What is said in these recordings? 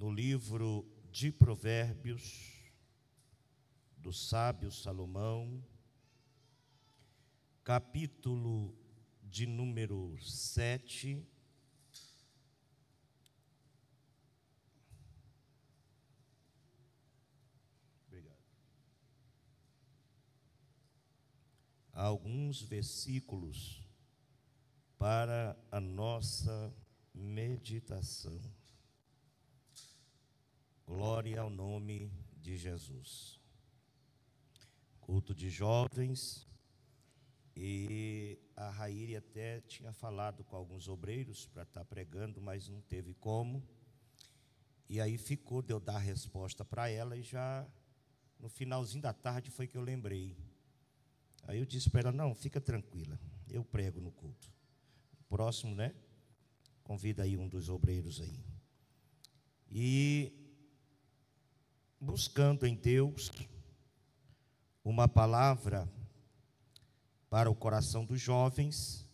no livro de Provérbios, do sábio Salomão, capítulo de número 7, alguns versículos para a nossa meditação. Glória ao nome de Jesus. Culto de jovens, e a Raíri até tinha falado com alguns obreiros para estar pregando, mas não teve como. E aí ficou de eu dar a resposta para ela, e já no finalzinho da tarde foi que eu lembrei. Aí eu disse para ela: não, fica tranquila, eu prego no culto. Próximo, né? Convida aí um dos obreiros aí. E buscando em Deus uma palavra para o coração dos jovens,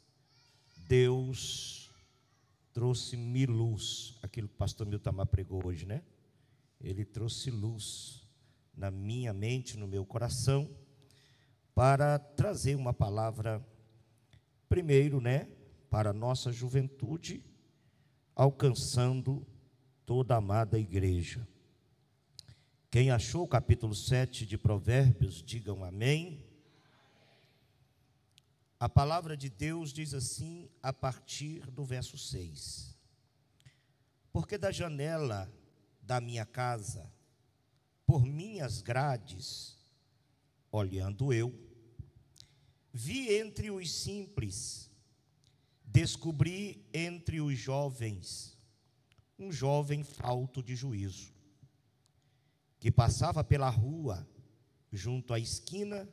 Deus trouxe-me luz, aquilo que o pastor Miltamar pregou hoje, né? Ele trouxe luz na minha mente, no meu coração, para trazer uma palavra, primeiro, né, para a nossa juventude, alcançando toda a amada igreja. Quem achou o capítulo 7 de Provérbios, digam amém. A palavra de Deus diz assim, a partir do verso 6. Porque da janela da minha casa, por minhas grades, olhando eu, vi entre os simples, descobri entre os jovens, um jovem falto de juízo, que passava pela rua, junto à esquina,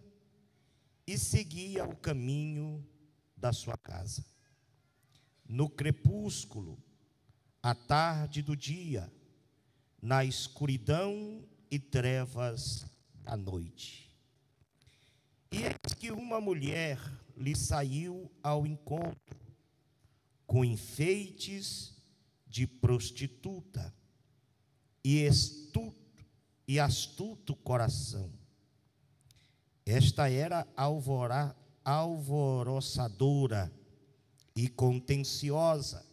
e seguia o caminho da sua casa. No crepúsculo, à tarde do dia, na escuridão e trevas da noite. E eis que uma mulher lhe saiu ao encontro, com enfeites de prostituta e astuto coração. Esta era alvoroçadora e contenciosa,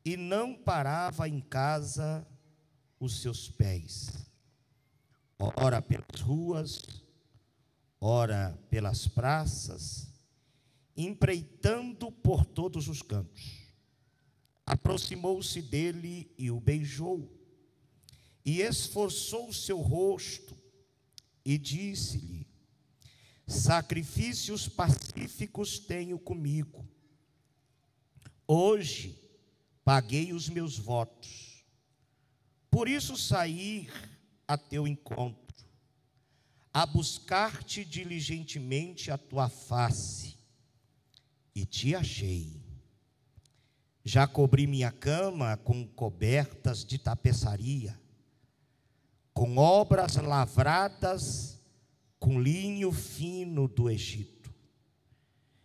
e não parava em casa os seus pés, ora pelas ruas, ora pelas praças, empreitando por todos os cantos. Aproximou-se dele e o beijou, e esforçou o seu rosto, e disse-lhe: sacrifícios pacíficos tenho comigo. Hoje paguei os meus votos. Por isso saí a teu encontro, a buscar-te diligentemente a tua face, e te achei. Já cobri minha cama com cobertas de tapeçaria, com obras lavradas com linho fino do Egito.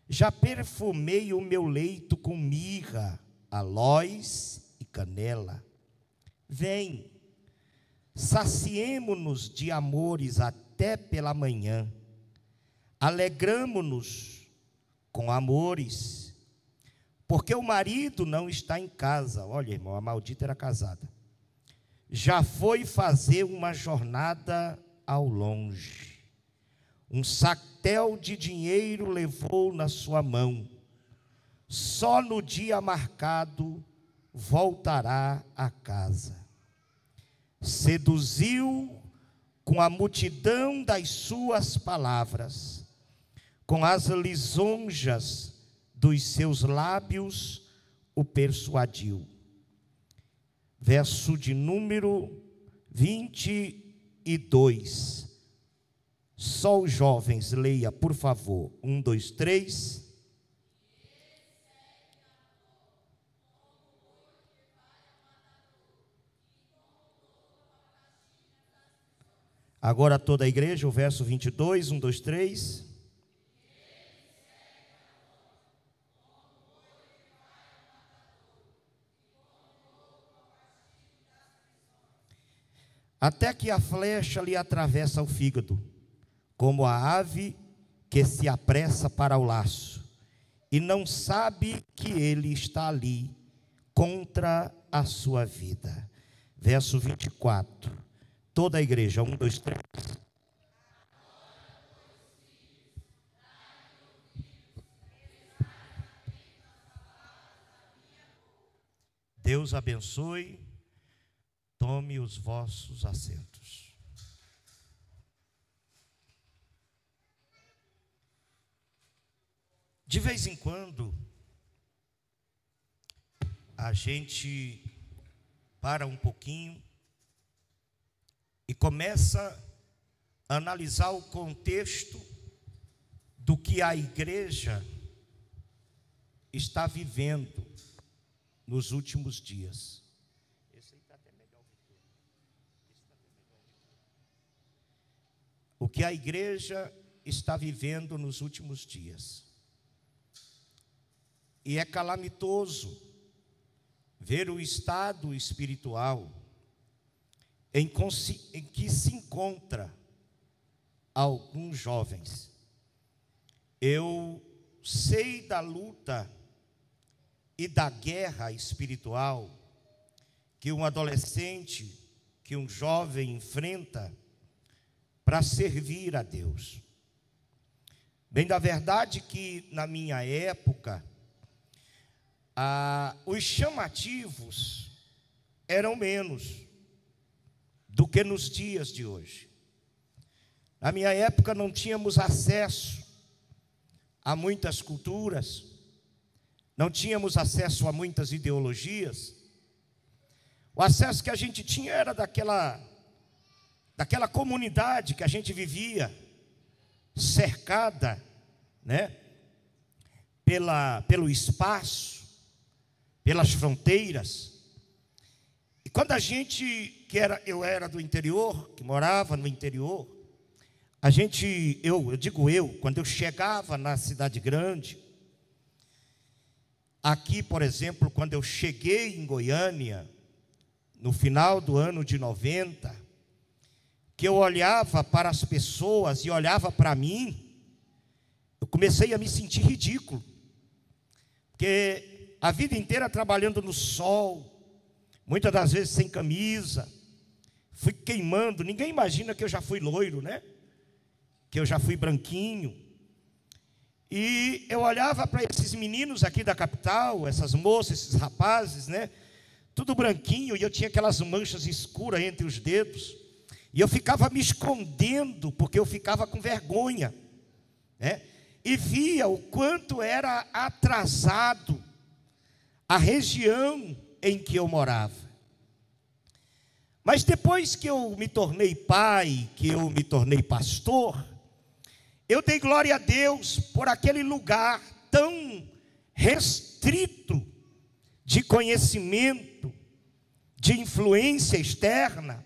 Já perfumei o meu leito com mirra, aloés e canela. Vem, saciemo-nos de amores até pela manhã, alegramo-nos com amores, porque o marido não está em casa. Olha, irmão, a maldita era casada. Já foi fazer uma jornada ao longe. Um sactel de dinheiro levou na sua mão. Só no dia marcado voltará a casa. Seduziu com a multidão das suas palavras, com as lisonjas dos seus lábios o persuadiu. Verso de número 22. Só os jovens, leia, por favor. 1, 2, 3. Agora toda a igreja, o verso 22, 1, 2, 3. até que a flecha lhe atravessa o fígado, como a ave que se apressa para o laço, e não sabe que ele está ali contra a sua vida. Verso 24. Toda a igreja, 1, 2, 3. Deus abençoe. Tome os vossos assentos. De vez em quando, a gente para um pouquinho e começa a analisar o contexto do que a igreja está vivendo nos últimos dias. O que a igreja está vivendo nos últimos dias. E é calamitoso ver o estado espiritual em que se encontra alguns jovens. Eu sei da luta e da guerra espiritual que um adolescente, que um jovem enfrenta para servir a Deus. Bem, da verdade que na minha época, os chamativos eram menos do que nos dias de hoje. Na minha época não tínhamos acesso a muitas culturas, não tínhamos acesso a muitas ideologias. O acesso que a gente tinha era daquela comunidade que a gente vivia, cercada, né, pelo espaço, pelas fronteiras. E quando a gente, eu era do interior, que morava no interior, quando eu chegava na cidade grande, aqui, por exemplo, quando eu cheguei em Goiânia, no final do ano de 90, que eu olhava para as pessoas e olhava para mim, eu comecei a me sentir ridículo, porque a vida inteira trabalhando no sol, muitas das vezes sem camisa, fui queimando. Ninguém imagina que eu já fui loiro, né? Que eu já fui branquinho. E eu olhava para esses meninos aqui da capital, essas moças, esses rapazes, né? Tudo branquinho, e eu tinha aquelas manchas escuras entre os dedos. E eu ficava me escondendo, porque eu ficava com vergonha, né? E via o quanto era atrasado a região em que eu morava. Mas depois que eu me tornei pai, que eu me tornei pastor, eu dei glória a Deus por aquele lugar tão restrito de conhecimento, de influência externa,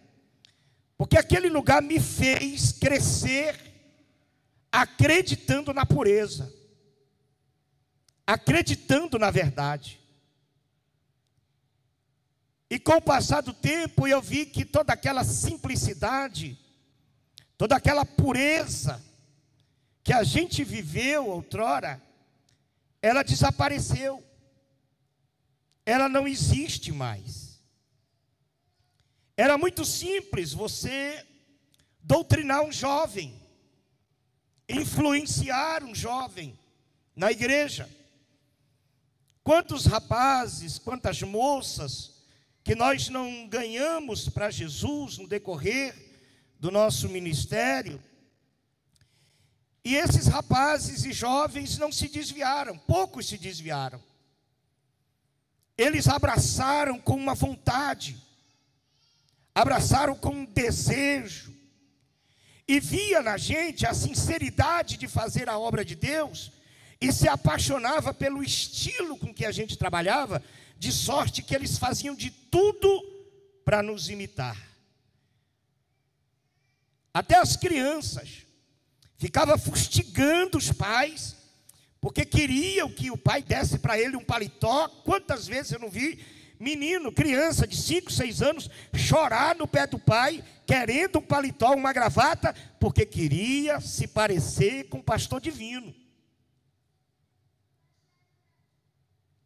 porque aquele lugar me fez crescer acreditando na pureza, acreditando na verdade. E com o passar do tempo eu vi que toda aquela simplicidade, toda aquela pureza que a gente viveu outrora, ela desapareceu. Ela não existe mais. Era muito simples você doutrinar um jovem, influenciar um jovem na igreja. Quantos rapazes, quantas moças que nós não ganhamos para Jesus no decorrer do nosso ministério. E esses rapazes e jovens não se desviaram, poucos se desviaram. Eles abraçaram com uma vontade, abraçaram com um desejo, e via na gente a sinceridade de fazer a obra de Deus, e se apaixonava pelo estilo com que a gente trabalhava, de sorte que eles faziam de tudo para nos imitar. Até as crianças ficavam fustigando os pais, porque queriam que o pai desse para ele um paletó. Quantas vezes eu não vi menino, criança de 5, 6 anos, chorar no pé do pai, querendo um paletó, uma gravata, porque queria se parecer com o pastor divino.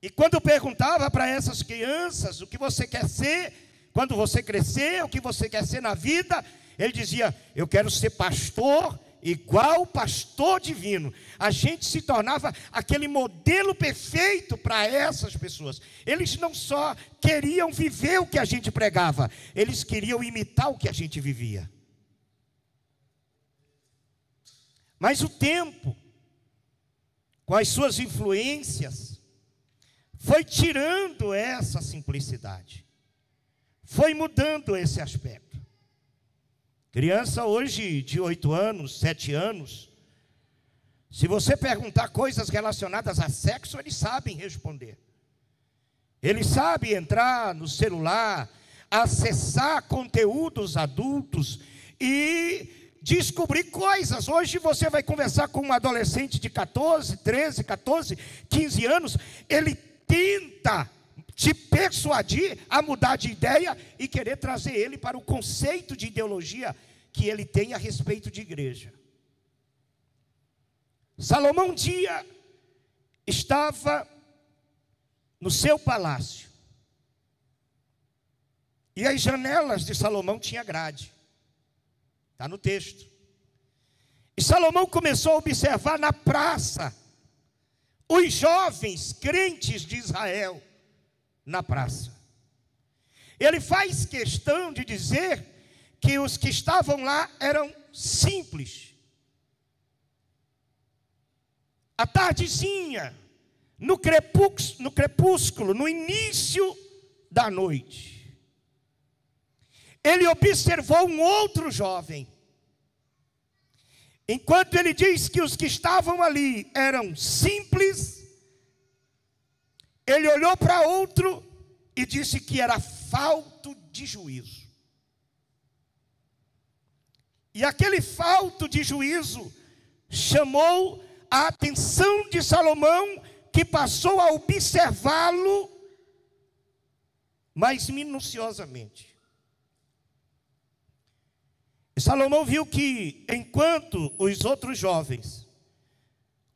E quando perguntava para essas crianças o que você quer ser, quando você crescer, o que você quer ser na vida, ele dizia: eu quero ser pastor igual o pastor divino. A gente se tornava aquele modelo perfeito para essas pessoas. Eles não só queriam viver o que a gente pregava, eles queriam imitar o que a gente vivia. Mas o tempo, com as suas influências, foi tirando essa simplicidade, foi mudando esse aspecto. Criança hoje de 8 anos, 7 anos, se você perguntar coisas relacionadas a sexo, eles sabem responder. Eles sabem entrar no celular, acessar conteúdos adultos e descobrir coisas. Hoje você vai conversar com um adolescente de 14, 13, 14, 15 anos, ele tenta te persuadir a mudar de ideia e querer trazer ele para o conceito de ideologia que ele tem a respeito de igreja. Salomão um dia estava no seu palácio, e as janelas de Salomão tinham grade, está no texto. E Salomão começou a observar na praça os jovens crentes de Israel na praça. Ele faz questão de dizer que os que estavam lá eram simples. À tardezinha, no crepúsculo, no início da noite, ele observou um outro jovem. Enquanto ele diz que os que estavam ali eram simples, ele olhou para outro e disse que era falto de juízo. E aquele falto de juízo chamou a atenção de Salomão, que passou a observá-lo mais minuciosamente. E Salomão viu que, enquanto os outros jovens,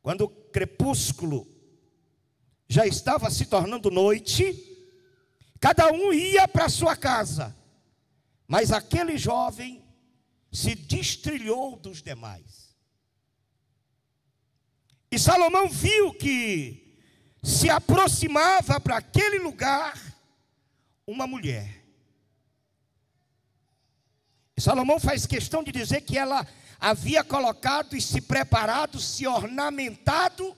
quando o crepúsculo já estava se tornando noite, cada um ia para sua casa, mas aquele jovem se destrilhou dos demais. E Salomão viu que se aproximava para aquele lugar uma mulher. E Salomão faz questão de dizer que ela havia colocado e se preparado, se ornamentado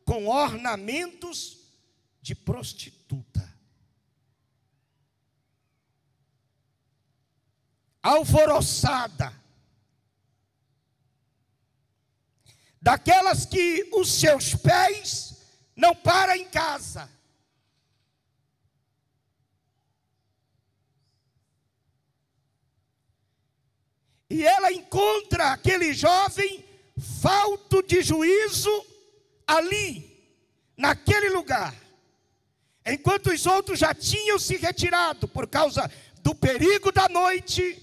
com ornamentos de prostituta. Alvoroçada, daquelas que os seus pés não param em casa. E ela encontra aquele jovem falto de juízo ali, naquele lugar. Enquanto os outros já tinham se retirado por causa do perigo da noite,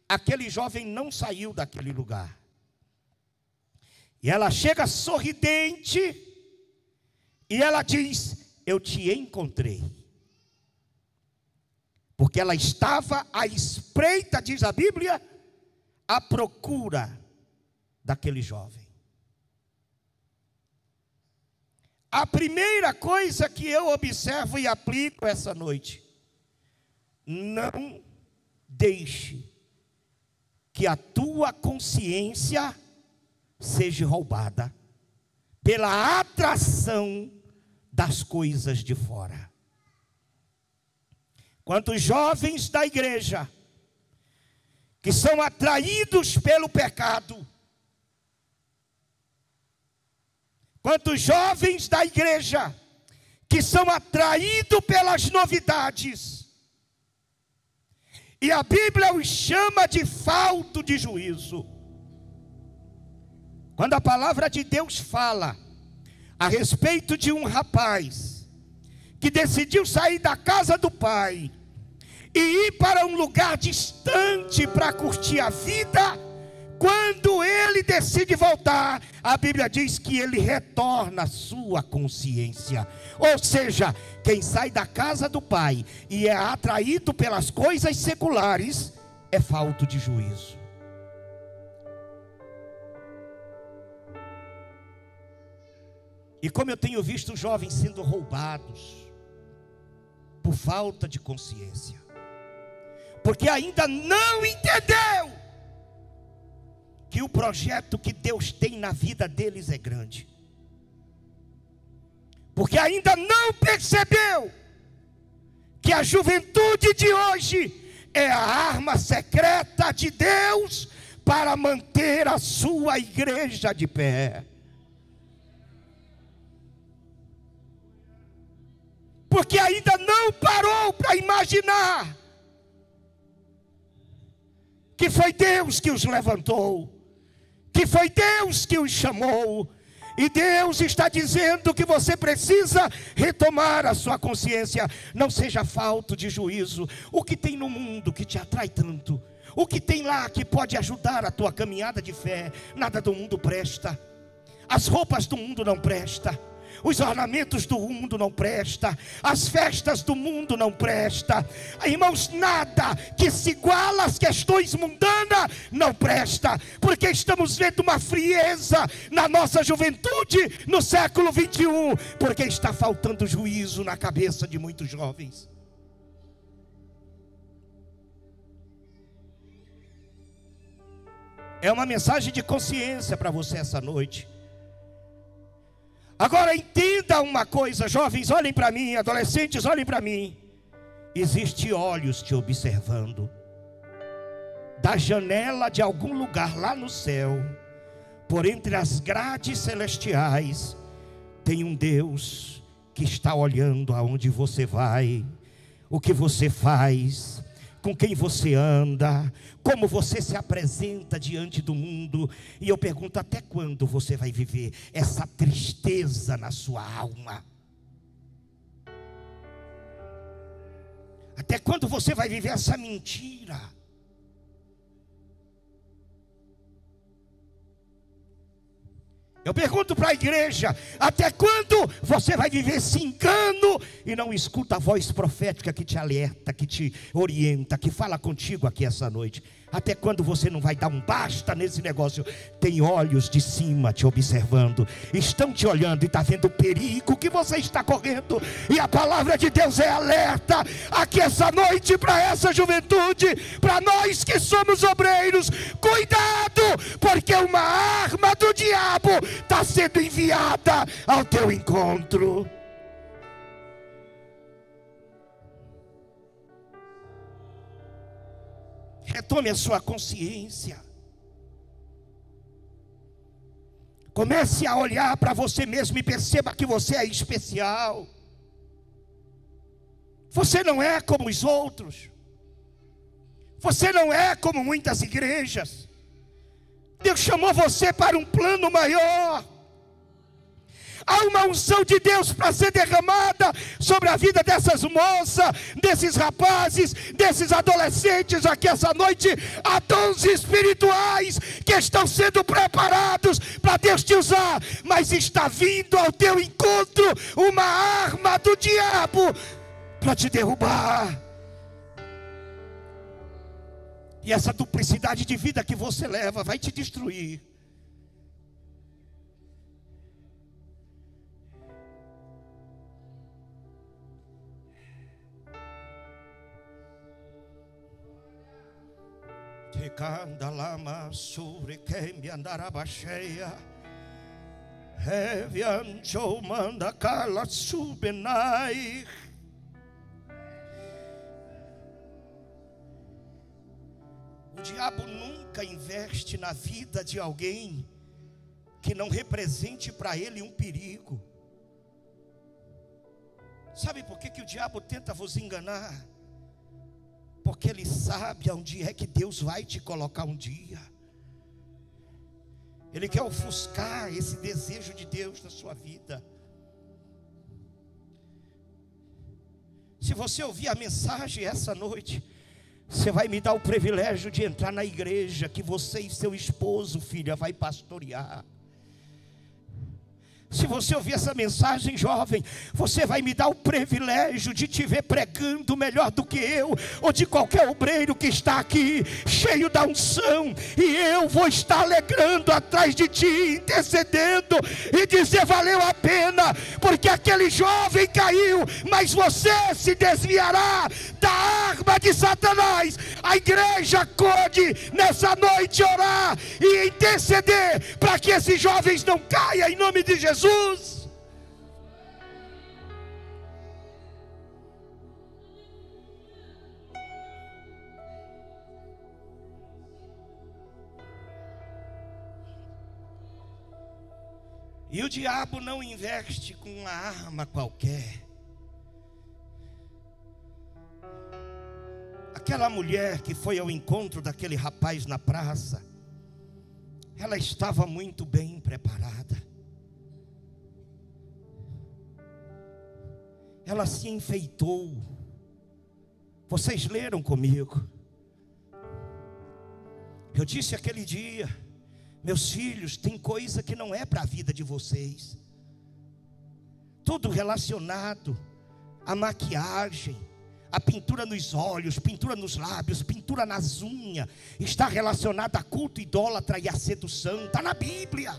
aquele jovem não saiu daquele lugar. E ela chega sorridente e ela diz: eu te encontrei. Porque ela estava à espreita, diz a Bíblia, à procura daquele jovem. A primeira coisa que eu observo e aplico essa noite: não deixe que a tua consciência seja roubada pela atração das coisas de fora. Quantos jovens da igreja que são atraídos pelo pecado, quantos jovens da igreja que são atraídos pelas novidades, e a Bíblia os chama de falto de juízo. Quando a palavra de Deus fala a respeito de um rapaz que decidiu sair da casa do pai e ir para um lugar distante para curtir a vida, quando ele decide voltar, a Bíblia diz que ele retorna à sua consciência. Ou seja, quem sai da casa do pai e é atraído pelas coisas seculares é falto de juízo. E como eu tenho visto jovens sendo roubados por falta de consciência, porque ainda não entendeu que o projeto que Deus tem na vida deles é grande, porque ainda não percebeu que a juventude de hoje é a arma secreta de Deus para manter a sua igreja de pé. Porque ainda não parou para imaginar que foi Deus que os levantou, que foi Deus que os chamou, e Deus está dizendo que você precisa retomar a sua consciência. Não seja falto de juízo. O que tem no mundo que te atrai tanto, o que tem lá que pode ajudar a tua caminhada de fé, nada do mundo presta. As roupas do mundo não prestam, os ornamentos do mundo não prestam, as festas do mundo não prestam. Irmãos, nada que se iguala às questões mundanas não presta, porque estamos vendo uma frieza na nossa juventude no século 21, porque está faltando juízo na cabeça de muitos jovens. É uma mensagem de consciência para você essa noite. Agora entenda uma coisa, jovens, olhem para mim, adolescentes, olhem para mim. Existem olhos te observando, da janela de algum lugar lá no céu, por entre as grades celestiais, tem um Deus que está olhando aonde você vai, o que você faz, com quem você anda, como você se apresenta diante do mundo. E eu pergunto, até quando você vai viver essa tristeza na sua alma? Até quando você vai viver essa mentira? Eu pergunto para a igreja, até quando você vai viver esse engano e não escuta a voz profética que te alerta, que te orienta, que fala contigo aqui essa noite? Até quando você não vai dar um basta nesse negócio? Tem olhos de cima te observando, estão te olhando e está vendo o perigo que você está correndo. E a palavra de Deus é alerta aqui essa noite para essa juventude, para nós que somos obreiros. Cuidado, porque uma arma do diabo está sendo enviada ao teu encontro. Retome a sua consciência. Comece a olhar para você mesmo e perceba que você é especial. Você não é como os outros. Você não é como muitas igrejas. Deus chamou você para um plano maior. Há uma unção de Deus para ser derramada sobre a vida dessas moças, desses rapazes, desses adolescentes aqui essa noite. Há dons espirituais que estão sendo preparados para Deus te usar, mas está vindo ao teu encontro uma arma do diabo para te derrubar. E essa duplicidade de vida que você leva vai te destruir. Canda lama sobre quem me andará baixeia, reviancho manda cala subenai. O diabo nunca investe na vida de alguém que não represente para ele um perigo. Sabe por que o diabo tenta vos enganar? Porque ele sabe aonde é que Deus vai te colocar um dia. Ele quer ofuscar esse desejo de Deus na sua vida. Se você ouvir a mensagem essa noite, você vai me dar o privilégio de entrar na igreja que você e seu esposo, filha, vai pastorear. Se você ouvir essa mensagem, jovem, você vai me dar o privilégio de te ver pregando melhor do que eu, ou de qualquer obreiro que está aqui, cheio da unção, e eu vou estar alegrando atrás de ti, intercedendo, e dizer: valeu a pena, porque aquele jovem caiu, mas você se desviará da arma de Satanás. A igreja pode nessa noite orar e interceder para que esses jovens não caiam, em nome de Jesus. E o diabo não investe com uma arma qualquer. Aquela mulher que foi ao encontro daquele rapaz na praça, ela estava muito bem preparada. Ela se enfeitou. Vocês leram comigo. Eu disse aquele dia: meus filhos, tem coisa que não é para a vida de vocês. Tudo relacionado à maquiagem, a pintura nos olhos, pintura nos lábios, pintura nas unhas, está relacionado a culto idólatra e a sedução. Está na Bíblia.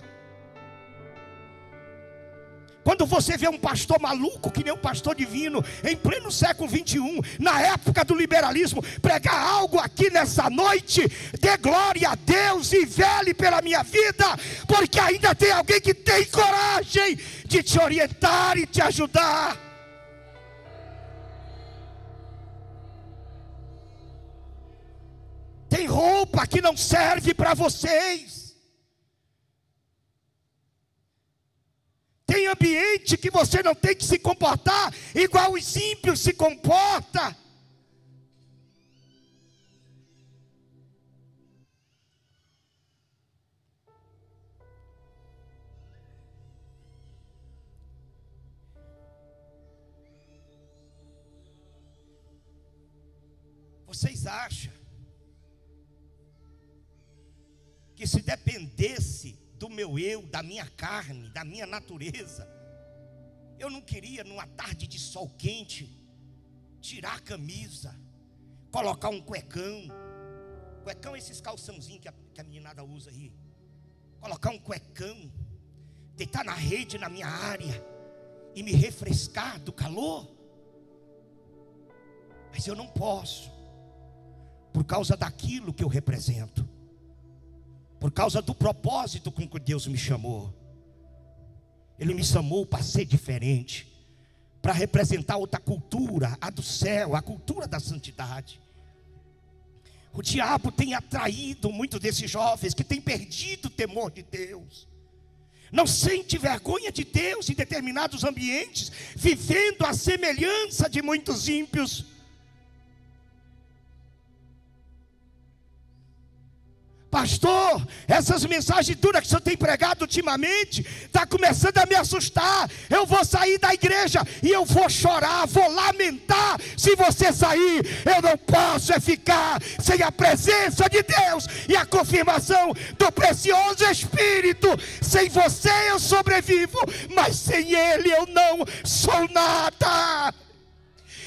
Quando você vê um pastor maluco, que nem um pastor divino, em pleno século 21, na época do liberalismo, pregar algo aqui nessa noite, dê glória a Deus e vele pela minha vida, porque ainda tem alguém que tem coragem de te orientar e te ajudar. Tem roupa que não serve para vocês. Tem ambiente que você não tem que se comportar igual os ímpios se comportam. Vocês acham que se dependesse do meu eu, da minha carne, da minha natureza, eu não queria numa tarde de sol quente tirar a camisa, colocar um cuecão é esses calçãozinhos que a meninada usa aí, colocar um cuecão, deitar na rede na minha área e me refrescar do calor? Mas eu não posso, por causa daquilo que eu represento, por causa do propósito com que Deus me chamou. Ele me chamou para ser diferente, para representar outra cultura, a do céu, a cultura da santidade. O diabo tem atraído muitos desses jovens que têm perdido o temor de Deus, não sente vergonha de Deus em determinados ambientes, vivendo a semelhança de muitos ímpios. Pastor, essas mensagens duras que o senhor tem pregado ultimamente, está começando a me assustar. Eu vou sair da igreja e eu vou chorar, vou lamentar se você sair. Eu não posso ficar sem a presença de Deus e a confirmação do precioso Espírito. Sem você eu sobrevivo, mas sem Ele eu não sou nada.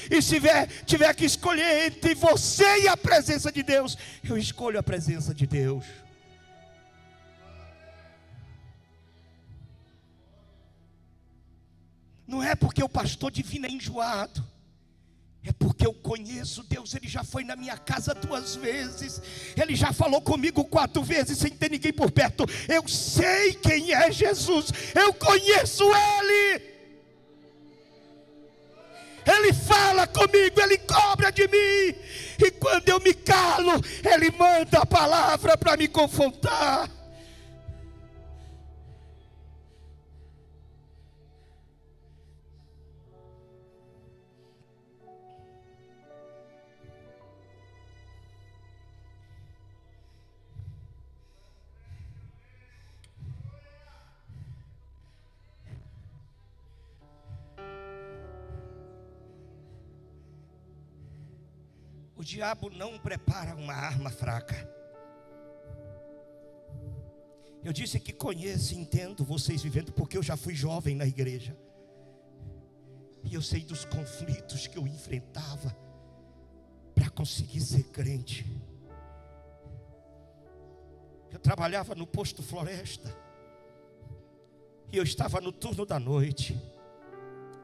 E se tiver que escolher entre você e a presença de Deus, eu escolho a presença de Deus. Não é porque o pastor divino é enjoado, é porque eu conheço Deus. Ele já foi na minha casa 2 vezes, Ele já falou comigo 4 vezes sem ter ninguém por perto. Eu sei quem é Jesus, eu conheço Ele. Ele fala comigo, Ele cobra de mim, e quando eu me calo, Ele manda a palavra para me confrontar. diabo não prepara uma arma fraca. Eu disse que conheço e entendo vocês vivendo, porque eu já fui jovem na igreja. E eu sei dos conflitos que eu enfrentava para conseguir ser crente. Eu trabalhava no posto Floresta. E eu estava no turno da noite.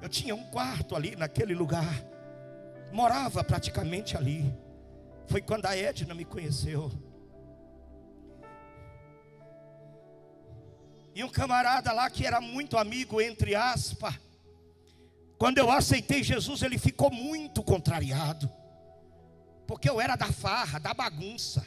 Eu tinha um quarto ali naquele lugar. Morava praticamente ali. Foi quando a Edna me conheceu. E um camarada lá que era muito amigo, entre aspas, quando eu aceitei Jesus, ele ficou muito contrariado. Porque eu era da farra, da bagunça.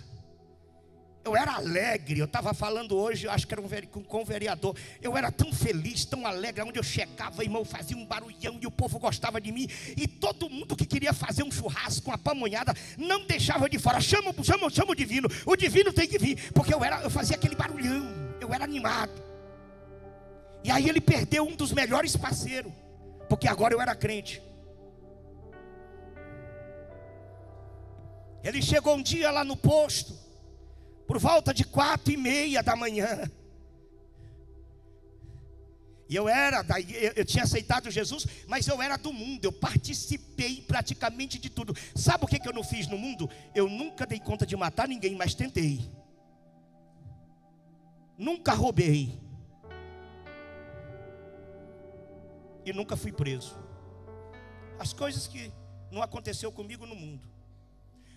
Eu era alegre. Eu estava falando hoje, acho que era com um vereador. Eu era tão feliz, tão alegre. Onde eu chegava, irmão, fazia um barulhão e o povo gostava de mim. E todo mundo que queria fazer um churrasco, uma pamonhada, não deixava de fora. Chama o divino. O divino tem que vir. Porque eu fazia aquele barulhão. Eu era animado. E aí ele perdeu um dos melhores parceiros. Porque agora eu era crente. Ele chegou um dia lá no posto, por volta de 4:30 da manhã. E eu tinha aceitado Jesus, mas eu era do mundo. Eu participei praticamente de tudo. Sabe o que eu não fiz no mundo? Eu nunca dei conta de matar ninguém, mas tentei. Nunca roubei. E nunca fui preso. As coisas que não aconteceu comigo no mundo.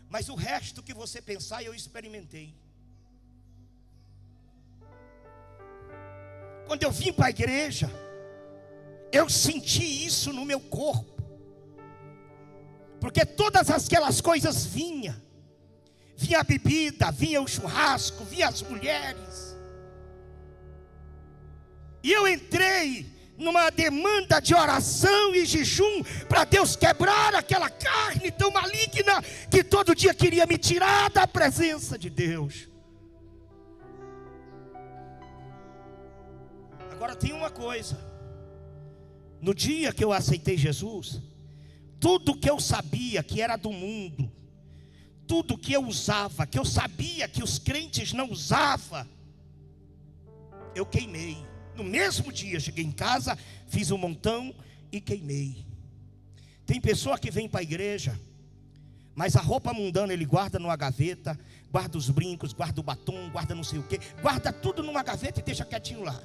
Mas o resto que você pensar, eu experimentei. Quando eu vim para a igreja, eu senti isso no meu corpo. Porque todas aquelas coisas vinha a bebida, vinha o churrasco, vinha as mulheres. E eu entrei numa demanda de oração e jejum para Deus quebrar aquela carne tão maligna que todo dia queria me tirar da presença de Deus. Agora tem uma coisa. No dia que eu aceitei Jesus, tudo que eu sabia que era do mundo, tudo que eu usava, que eu sabia que os crentes não usavam, eu queimei. No mesmo dia, cheguei em casa, fiz um montão e queimei. Tem pessoa que vem para a igreja, mas a roupa mundana ele guarda numa gaveta, guarda os brincos, guarda o batom, guarda não sei o que, guarda tudo numa gaveta e deixa quietinho lá.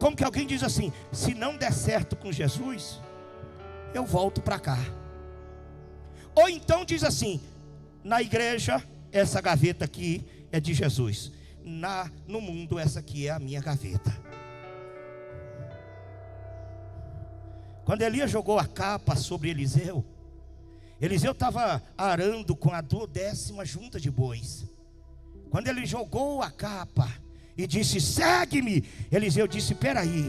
Como que alguém diz assim: se não der certo com Jesus, eu volto para cá. Ou então diz assim: na igreja, essa gaveta aqui é de Jesus, no mundo, essa aqui é a minha gaveta. Quando Elias jogou a capa sobre Eliseu, Eliseu estava arando com a 12ª junta de bois. Quando ele jogou a capa e disse: segue-me, Eliseu disse: peraí,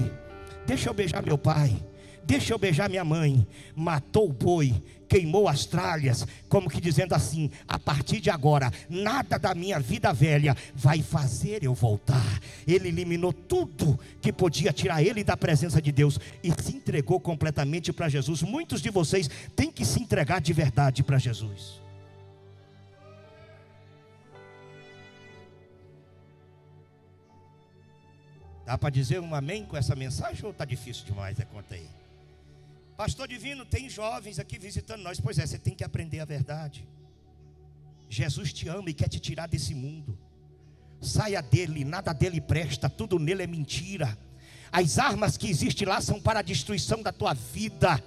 deixa eu beijar meu pai, deixa eu beijar minha mãe. Matou o boi, queimou as tralhas, como que dizendo assim: a partir de agora, nada da minha vida velha vai fazer eu voltar. Ele eliminou tudo que podia tirar ele da presença de Deus e se entregou completamente para Jesus. Muitos de vocês têm que se entregar de verdade para Jesus. Dá para dizer um amém com essa mensagem ou está difícil demais? Conta aí. Pastor Divino, tem jovens aqui visitando nós. Pois é, você tem que aprender a verdade. Jesus te ama e quer te tirar desse mundo. Saia dele, nada dele presta, tudo nele é mentira. As armas que existem lá são para a destruição da tua vida.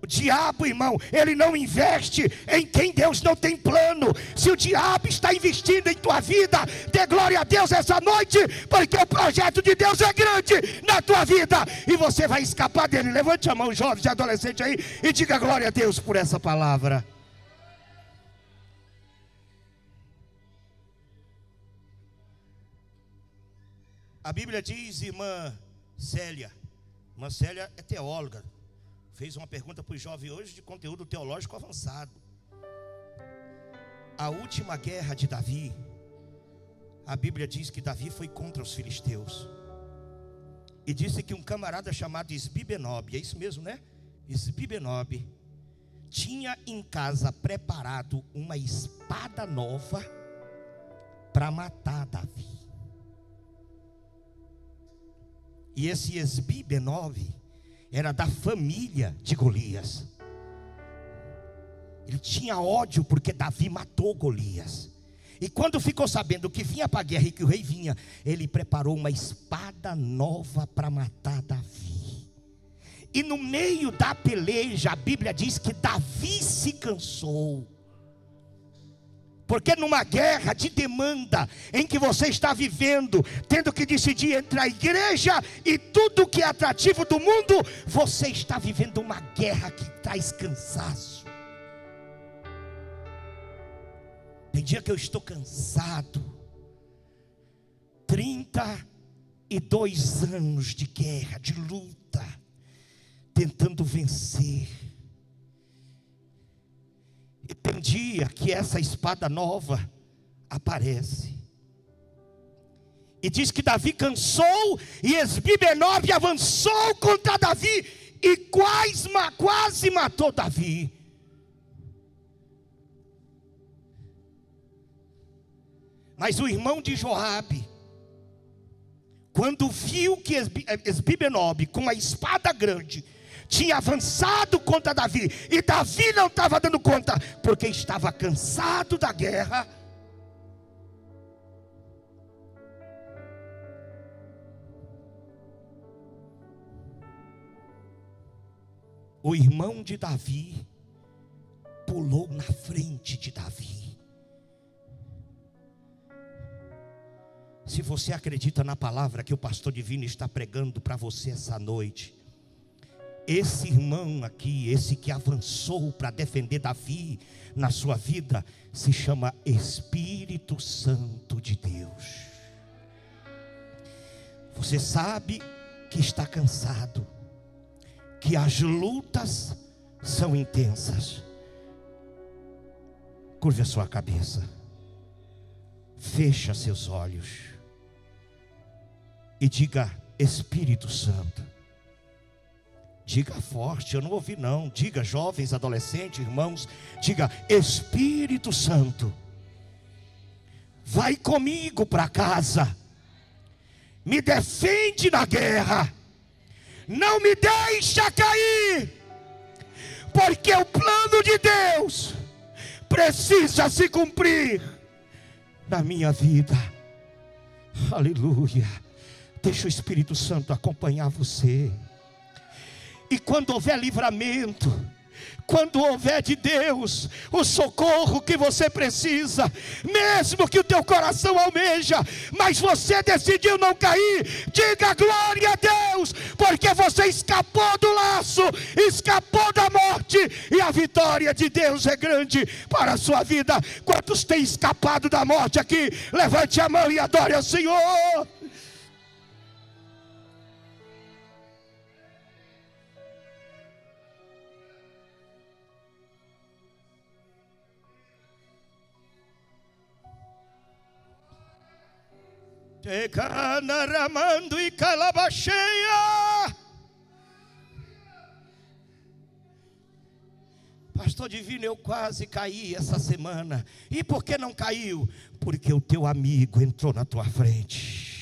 O diabo, irmão, ele não investe em quem Deus não tem plano. Se o diabo está investindo em tua vida, dê glória a Deus essa noite, porque o projeto de Deus é grande na tua vida e você vai escapar dele. Levante a mão, jovens e adolescentes aí, e diga glória a Deus por essa palavra. A Bíblia diz, irmã Célia é teóloga, fez uma pergunta para os jovens hoje de conteúdo teológico avançado. A última guerra de Davi, a Bíblia diz que Davi foi contra os filisteus. E disse que um camarada chamado Esbibenob, é isso mesmo, né? Esbibenob tinha em casa preparado uma espada nova para matar Davi. E esse Esbi-Benob era da família de Golias. Ele tinha ódio porque Davi matou Golias. E quando ficou sabendo que vinha para a guerra e que o rei vinha, ele preparou uma espada nova para matar Davi. E no meio da peleja, a Bíblia diz que Davi se cansou. Porque numa guerra de demanda, em que você está vivendo, tendo que decidir entre a igreja e tudo que é atrativo do mundo, você está vivendo uma guerra que traz cansaço. Tem dia que eu estou cansado. 32 anos de guerra, de luta, tentando vencer. E tem dia que essa espada nova aparece. E diz que Davi cansou e Esbi-Benob avançou contra Davi e quase matou Davi. Mas o irmão de Joabe, quando viu que Esbi-Benob com uma espada grande tinha avançado contra Davi, e Davi não estava dando conta, porque estava cansado da guerra, o irmão de Davi pulou na frente de Davi. Se você acredita na palavra que o pastor Divino está pregando para você essa noite, esse irmão aqui, esse que avançou para defender Davi na sua vida, se chama Espírito Santo de Deus. Você sabe que está cansado, que as lutas são intensas. Curve a sua cabeça, fecha seus olhos e diga: Espírito Santo. Diga forte, eu não ouvi não. Diga, jovens, adolescentes, irmãos, diga: Espírito Santo, vai comigo para casa, me defende na guerra, não me deixa cair, porque o plano de Deus precisa se cumprir na minha vida. Aleluia. Deixa o Espírito Santo acompanhar você. E quando houver livramento, quando houver de Deus o socorro que você precisa, mesmo que o teu coração almeja, mas você decidiu não cair, diga glória a Deus, porque você escapou do laço, escapou da morte, e a vitória de Deus é grande para a sua vida. Quantos têm escapado da morte aqui? Levante a mão e adore ao Senhor. Ramando e calabacheia. Pastor Divino, eu quase caí essa semana. E por que não caiu? Porque o teu amigo entrou na tua frente.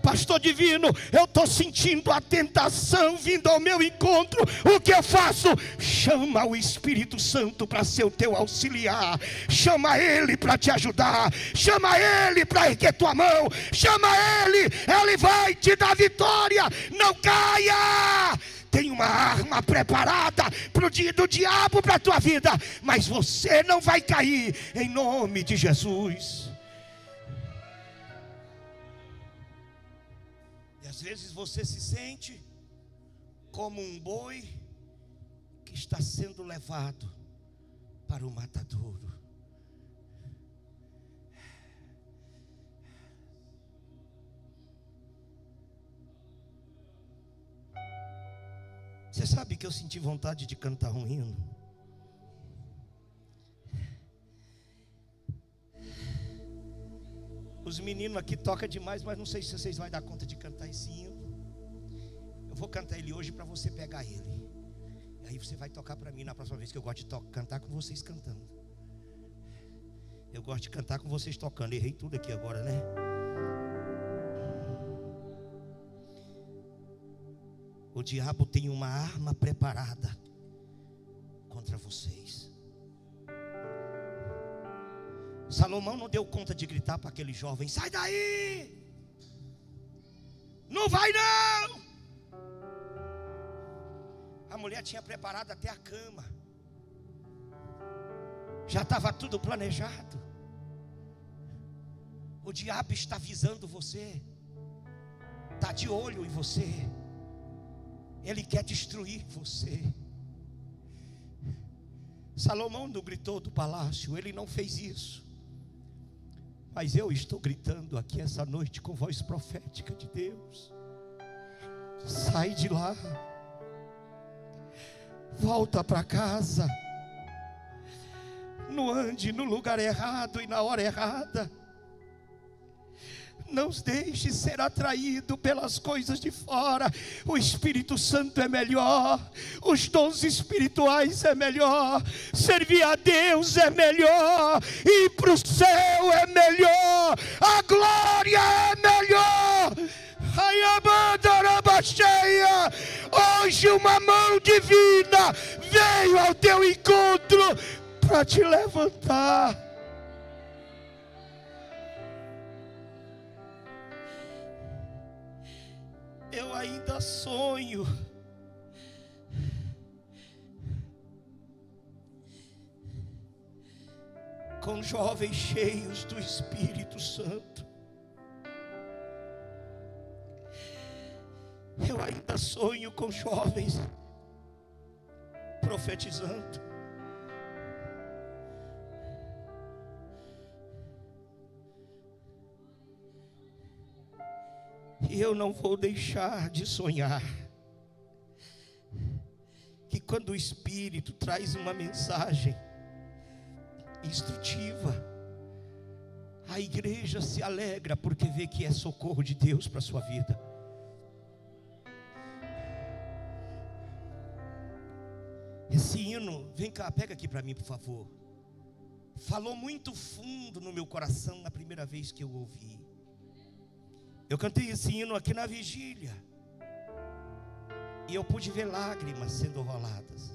Pastor Divino, eu estou sentindo a tentação vindo ao meu encontro. O que eu faço? Chama o Espírito Santo para ser o teu auxiliar. Chama ele para te ajudar. Chama ele para erguer tua mão. Chama ele, ele vai te dar vitória. Não caia. Tem uma arma preparada para o dia do diabo para a tua vida, mas você não vai cair, em nome de Jesus. Às vezes você se sente como um boi que está sendo levado para o matadouro. Você sabe que eu senti vontade de cantar um hino? Os meninos aqui tocam demais, mas não sei se vocês vão dar conta de cantar esse hino. Eu vou cantar ele hoje para você pegar ele. Aí você vai tocar para mim na próxima vez, que eu gosto de cantar com vocês cantando. Eu gosto de cantar com vocês tocando. Errei tudo aqui agora, né? O diabo tem uma arma preparada contra vocês. Salomão não deu conta de gritar para aquele jovem: sai daí, não vai não. A mulher tinha preparado até a cama, já estava tudo planejado. O diabo está visando você, está de olho em você, ele quer destruir você. Salomão não gritou do palácio, ele não fez isso. Mas eu estou gritando aqui essa noite com voz profética de Deus: sai de lá, volta para casa, não ande no lugar errado e na hora errada. Não deixe ser atraído pelas coisas de fora. O Espírito Santo é melhor, os dons espirituais é melhor, servir a Deus é melhor, ir para o céu é melhor, a glória é melhor. Hoje uma mão divina veio ao teu encontro para te levantar. Eu ainda sonho com jovens cheios do Espírito Santo. Eu ainda sonho com jovens profetizando. E eu não vou deixar de sonhar que quando o Espírito traz uma mensagem instrutiva, a igreja se alegra porque vê que é socorro de Deus para a sua vida. Esse hino, vem cá, pega aqui para mim, por favor. Falou muito fundo no meu coração na primeira vez que eu ouvi. Eu cantei esse hino aqui na vigília, e eu pude ver lágrimas sendo roladas.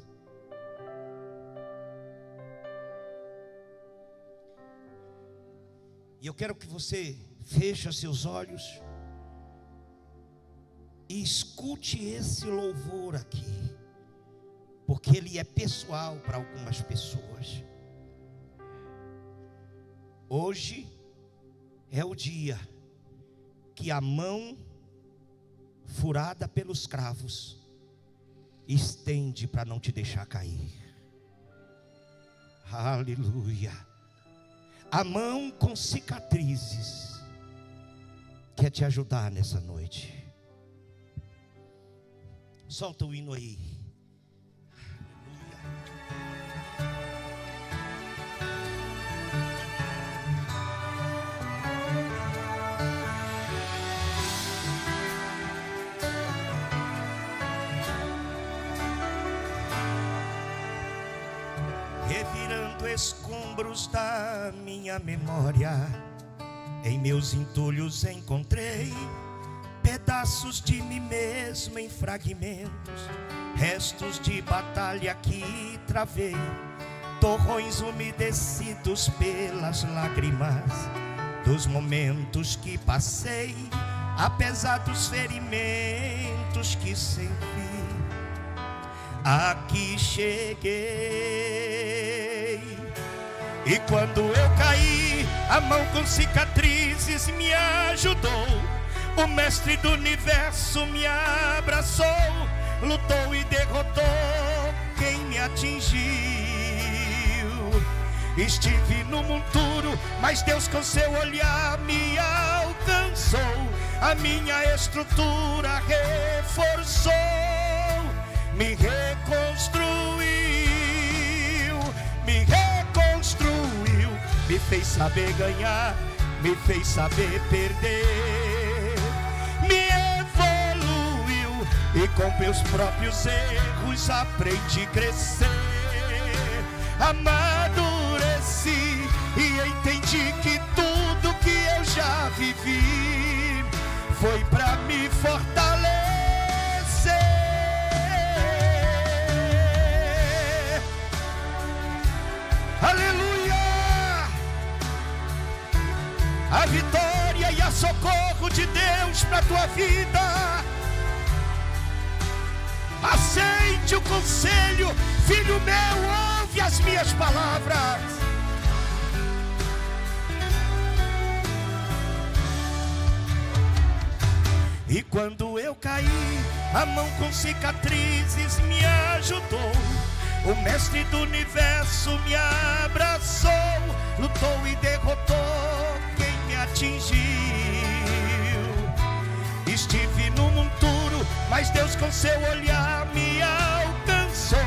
E eu quero que você feche seus olhos e escute esse louvor aqui, porque ele é pessoal para algumas pessoas. Hoje é o dia que a mão furada pelos cravos estende para não te deixar cair. Aleluia. A mão com cicatrizes quer te ajudar nessa noite. Solta o hino aí. Revirando escombros da minha memória, em meus entulhos encontrei pedaços de mim mesmo em fragmentos, restos de batalha que travei, torrões umedecidos pelas lágrimas dos momentos que passei, apesar dos ferimentos que senti. Aqui cheguei, e quando eu caí, a mão com cicatrizes me ajudou. O mestre do universo me abraçou, lutou e derrotou quem me atingiu. Estive no monturo, mas Deus com seu olhar me alcançou. A minha estrutura reforçou, me reconstruiu, me fez saber ganhar, me fez saber perder, me evoluiu e com meus próprios erros erros aprendi a crescer, amadureci e entendi que tudo que eu já vivi foi para me fortalecer. Aleluia! A vitória e a socorro de Deus para a tua vida. Aceite o conselho, filho meu, ouve as minhas palavras. E quando eu caí, a mão com cicatrizes me ajudou. O mestre do universo me abraçou, lutou e derrotou quem me atingiu. Estive no monturo, mas Deus com seu olhar me alcançou.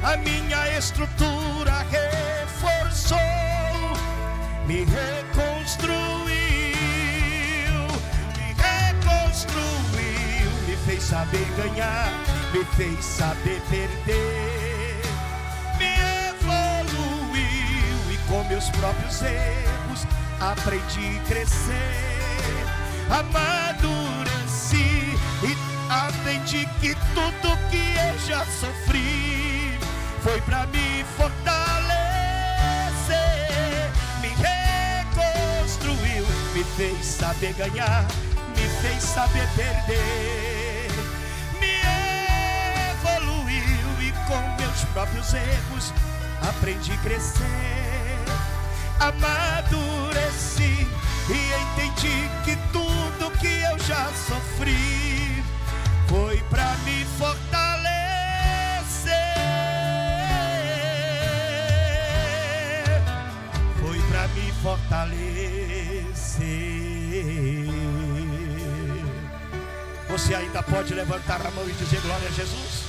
A minha estrutura reforçou, me reconstruiu, me fez saber ganhar, me fez saber perder, me evoluiu e com meus próprios erros aprendi a crescer, amadureci e aprendi que tudo que eu já sofri foi pra me fortalecer, me reconstruiu, me fez saber ganhar, me fez saber perder, me evoluiu e com meus próprios erros aprendi a crescer, amadureci e entendi que tudo que eu já sofri foi pra me fortalecer, foi pra me fortalecer. Você ainda pode levantar a mão e dizer glória a Jesus?